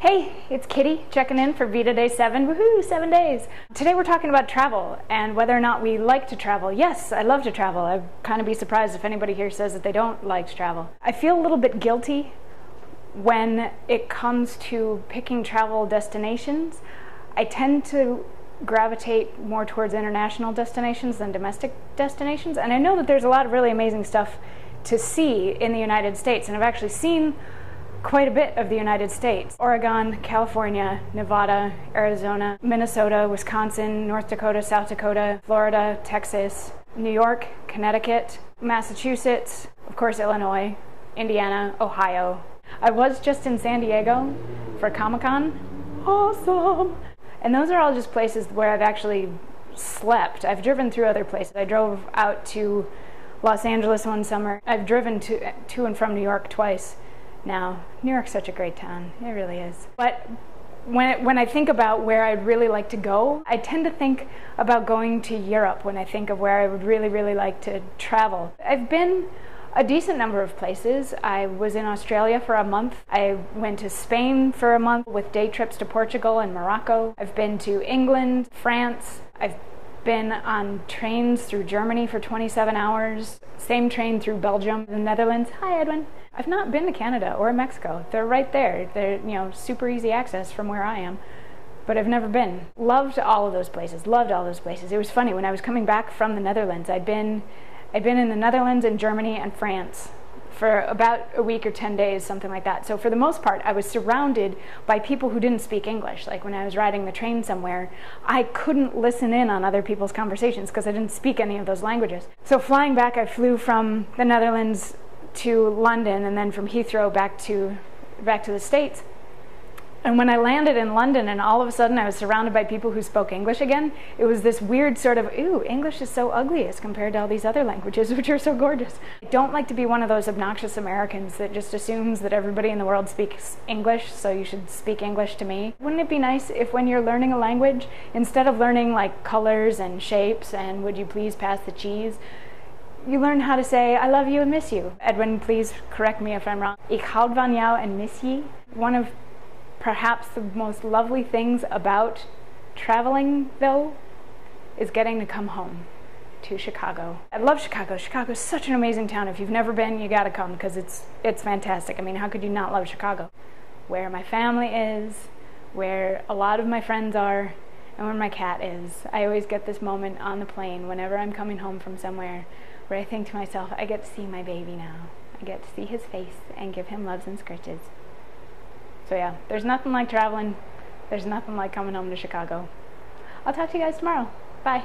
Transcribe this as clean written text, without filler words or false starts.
Hey, it's Kitty checking in for VEDA Day 7. Woohoo, 7 days. Today we're talking about travel and whether or not we like to travel. Yes, I love to travel. I'd kind of be surprised if anybody here says that they don't like to travel. I feel a little bit guilty when it comes to picking travel destinations. I tend to gravitate more towards international destinations than domestic destinations, and I know that there's a lot of really amazing stuff to see in the United States, and I've actually seen quite a bit of the United States. Oregon, California, Nevada, Arizona, Minnesota, Wisconsin, North Dakota, South Dakota, Florida, Texas, New York, Connecticut, Massachusetts, of course Illinois, Indiana, Ohio. I was just in San Diego for Comic-Con. Awesome! And those are all just places where I've actually slept. I've driven through other places. I drove out to Los Angeles one summer. I've driven to and from New York twice now. New York's such a great town. It really is. But when I think about where I'd really like to go, I tend to think about going to Europe when I think of where I would really, really like to travel. I've been a decent number of places. I was in Australia for a month. I went to Spain for a month with day trips to Portugal and Morocco. I've been to England, France. I've been on trains through Germany for 27 hours. Same train through Belgium, the Netherlands. Hi, Edwin. I've not been to Canada or Mexico. They're right there. They're, super easy access from where I am. But I've never been. Loved all of those places. Loved all those places. It was funny, when I was coming back from the Netherlands, I'd been in the Netherlands and Germany and France for about a week or 10 days, something like that. So for the most part, I was surrounded by people who didn't speak English. Like when I was riding the train somewhere, I couldn't listen in on other people's conversations because I didn't speak any of those languages. So flying back, I flew from the Netherlands to London and then from Heathrow back to the States. And when I landed in London and all of a sudden I was surrounded by people who spoke English again, it was this weird sort of, ooh, English is so ugly as compared to all these other languages which are so gorgeous. I don't like to be one of those obnoxious Americans that just assumes that everybody in the world speaks English, so you should speak English to me. Wouldn't it be nice if when you're learning a language, instead of learning like colors and shapes and would you please pass the cheese, you learn how to say, I love you and miss you. Edwin, please correct me if I'm wrong. Ich houd van jou en miss je. One of perhaps the most lovely things about traveling, though, is getting to come home to Chicago. I love Chicago. Chicago's such an amazing town. If you've never been, you gotta come because it's fantastic. I mean, how could you not love Chicago? Where my family is, where a lot of my friends are, and where my cat is. I always get this moment on the plane whenever I'm coming home from somewhere where I think to myself, I get to see my baby now. I get to see his face and give him loves and scritches. So yeah, there's nothing like traveling. There's nothing like coming home to Chicago. I'll talk to you guys tomorrow. Bye.